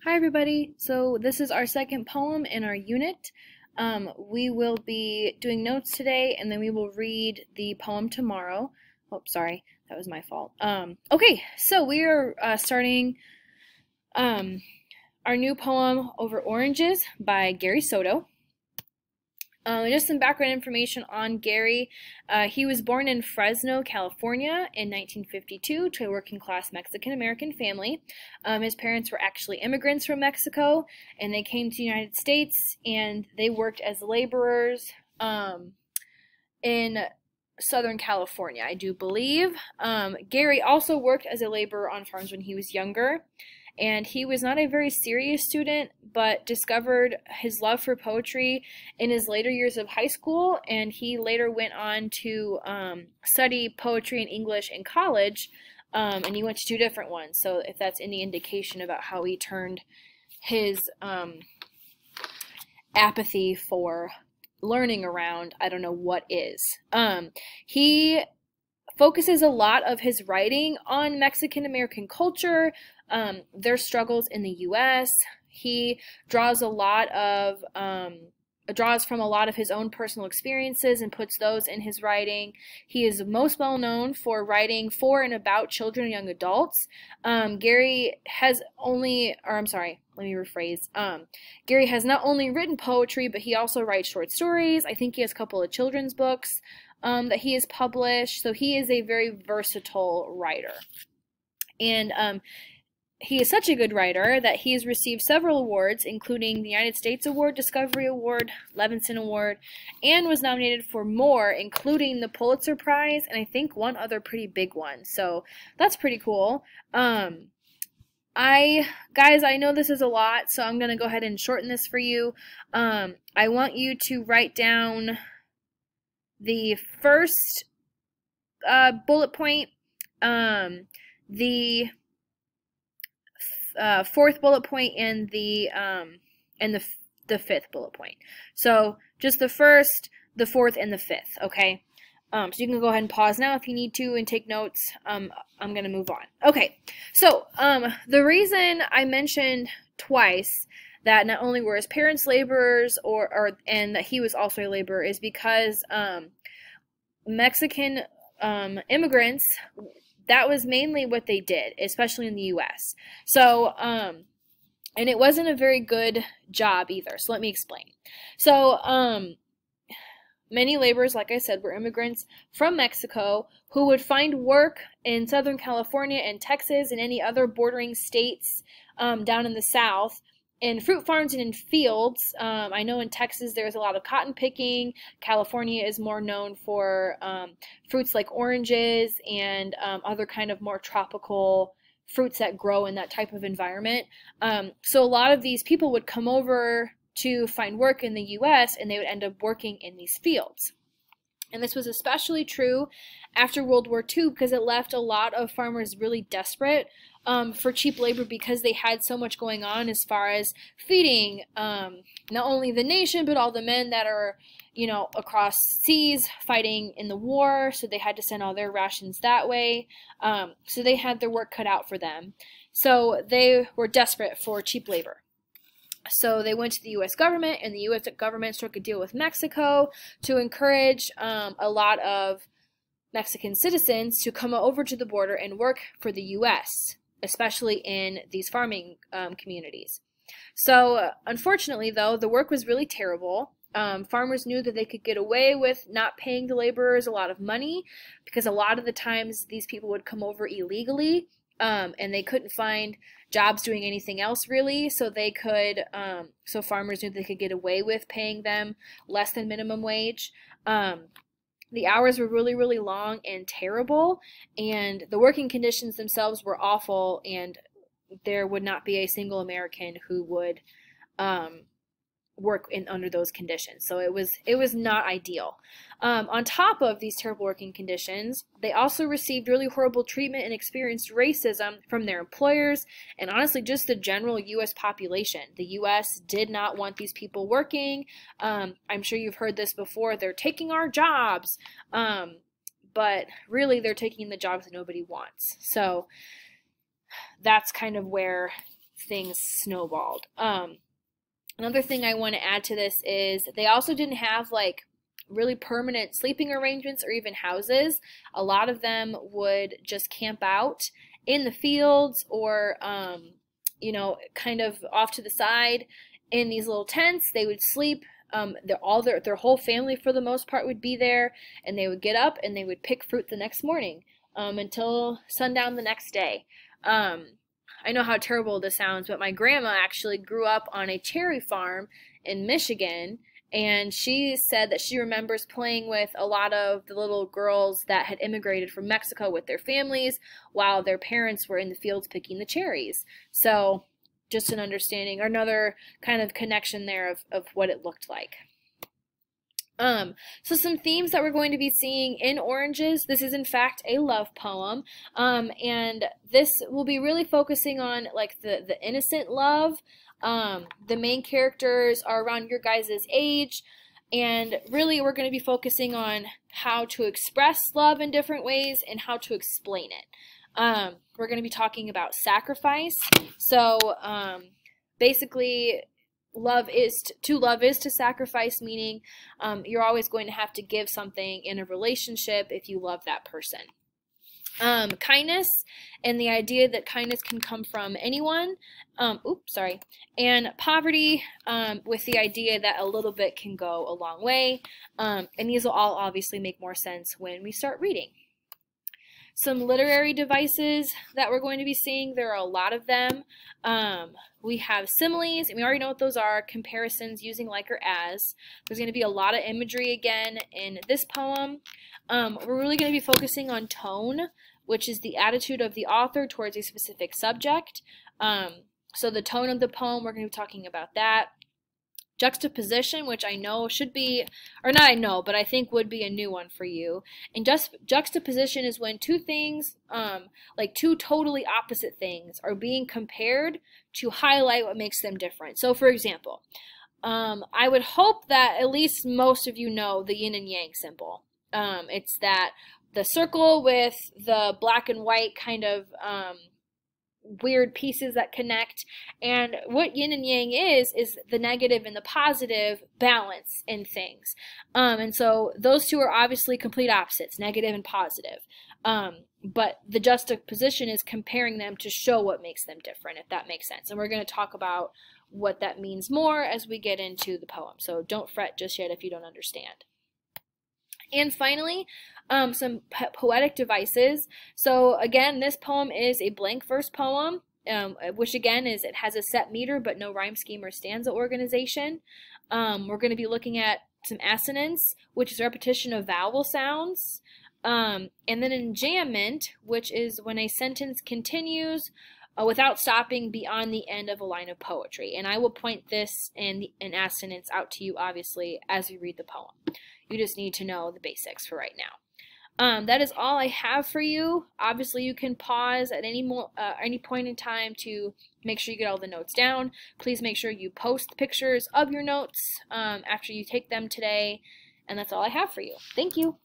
Hi everybody, so this is our second poem in our unit. We will be doing notes today and then we will read the poem tomorrow. Oh, sorry, that was my fault. Okay, so we are starting our new poem, Over Oranges by Gary Soto. Just some background information on Gary. He was born in Fresno, California in 1952 to a working class Mexican-American family. His parents were actually immigrants from Mexico, and they came to the United States, and they worked as laborers in Southern California, I do believe. Gary also worked as a laborer on farms when he was younger. And he was not a very serious student, but discovered his love for poetry in his later years of high school, and he later went on to study poetry and English in college, and he went to two different ones. So if that's any indication about how he turned his apathy for learning around, I don't know what is. He focuses a lot of his writing on Mexican-American culture, their struggles in the U.S. He draws from a lot of his own personal experiences and puts those in his writing. He is most well known for writing for and about children and young adults. Gary has not only written poetry, but he also writes short stories. I think he has a couple of children's books that he has published. So he is a very versatile writer. And he is such a good writer that he has received several awards, including the United States Award, Discovery Award, Levinson Award, and was nominated for more, including the Pulitzer Prize and I think one other pretty big one. So that's pretty cool. Guys, I know this is a lot, so I'm going to go ahead and shorten this for you. I want you to write down the first bullet point, the fourth bullet point, and the fifth bullet point. So just the first, the fourth, and the fifth. Okay. So you can go ahead and pause now if you need to and take notes. I'm gonna move on. Okay. So the reason I mentioned twice that not only were his parents laborers and that he was also a laborer is because Mexican immigrants, that was mainly what they did, especially in the U.S. So, and it wasn't a very good job either. So let me explain. So, many laborers, like I said, were immigrants from Mexico who would find work in Southern California and Texas and any other bordering states down in the South, in fruit farms and in fields. I know in Texas there's a lot of cotton picking. California is more known for fruits like oranges and other kind of more tropical fruits that grow in that type of environment. So a lot of these people would come over to find work in the U.S. and they would end up working in these fields. And this was especially true after World War II because it left a lot of farmers really desperate for cheap labor because they had so much going on as far as feeding not only the nation but all the men that are, you know, across seas fighting in the war. So they had to send all their rations that way. So they had their work cut out for them. So they were desperate for cheap labor. So they went to the U.S. government, and the U.S. government struck a deal with Mexico to encourage a lot of Mexican citizens to come over to the border and work for the U.S., especially in these farming communities. So unfortunately, though, the work was really terrible. Farmers knew that they could get away with not paying the laborers a lot of money because a lot of the times these people would come over illegally. And they couldn't find jobs doing anything else really, so they could, so farmers knew they could get away with paying them less than minimum wage. The hours were really, really long and terrible, and the working conditions themselves were awful, and there would not be a single American who would work under those conditions. So it was not ideal. On top of these terrible working conditions, they also received really horrible treatment and experienced racism from their employers and honestly just the general U.S. population. The U.S. did not want these people working. I'm sure you've heard this before. They're taking our jobs. But really they're taking the jobs that nobody wants. So that's kind of where things snowballed. Another thing I want to add to this is they also didn't have like really permanent sleeping arrangements or even houses. A lot of them would just camp out in the fields or, you know, kind of off to the side in these little tents. They would sleep. Their whole family for the most part would be there, and they would get up and they would pick fruit the next morning until sundown the next day. I know how terrible this sounds, but my grandma actually grew up on a cherry farm in Michigan, and she said that she remembers playing with a lot of the little girls that had immigrated from Mexico with their families while their parents were in the fields picking the cherries. So just an understanding, or another kind of connection there of what it looked like. So some themes that we're going to be seeing in Oranges. This is in fact a love poem, and this will be really focusing on like the innocent love. The main characters are around your guys' age, and really we're going to be focusing on how to express love in different ways and how to explain it. We're going to be talking about sacrifice. So basically, love is to sacrifice, meaning you're always going to have to give something in a relationship if you love that person. Kindness, and the idea that kindness can come from anyone. And poverty, with the idea that a little bit can go a long way. And these will all obviously make more sense when we start reading. Some literary devices that we're going to be seeing, there are a lot of them. We have similes, and we already know what those are, comparisons using like or as. There's going to be a lot of imagery again in this poem. We're really going to be focusing on tone, which is the attitude of the author towards a specific subject. So the tone of the poem, we're going to be talking about that. Juxtaposition, which I know should be, or not I know, but I think would be a new one for you. And juxtaposition is when two things, like two totally opposite things, are being compared to highlight what makes them different. So for example, I would hope that at least most of you know the yin and yang symbol. It's that the circle with the black and white kind of weird pieces that connect, and what yin and yang is the negative and the positive balance in things. And so those two are obviously complete opposites, negative and positive. But the juxtaposition is comparing them to show what makes them different, if that makes sense. And we're going to talk about what that means more as we get into the poem. So don't fret just yet if you don't understand. And finally, some poetic devices. So again, this poem is a blank verse poem, which again is it has a set meter but no rhyme scheme or stanza organization. We're going to be looking at some assonance, which is repetition of vowel sounds. And then enjambment, which is when a sentence continues without stopping beyond the end of a line of poetry. And I will point this and assonance out to you, obviously, as we read the poem. You just need to know the basics for right now. That is all I have for you. Obviously, you can pause at any point in time to make sure you get all the notes down. Please make sure you post pictures of your notes after you take them today. And that's all I have for you. Thank you.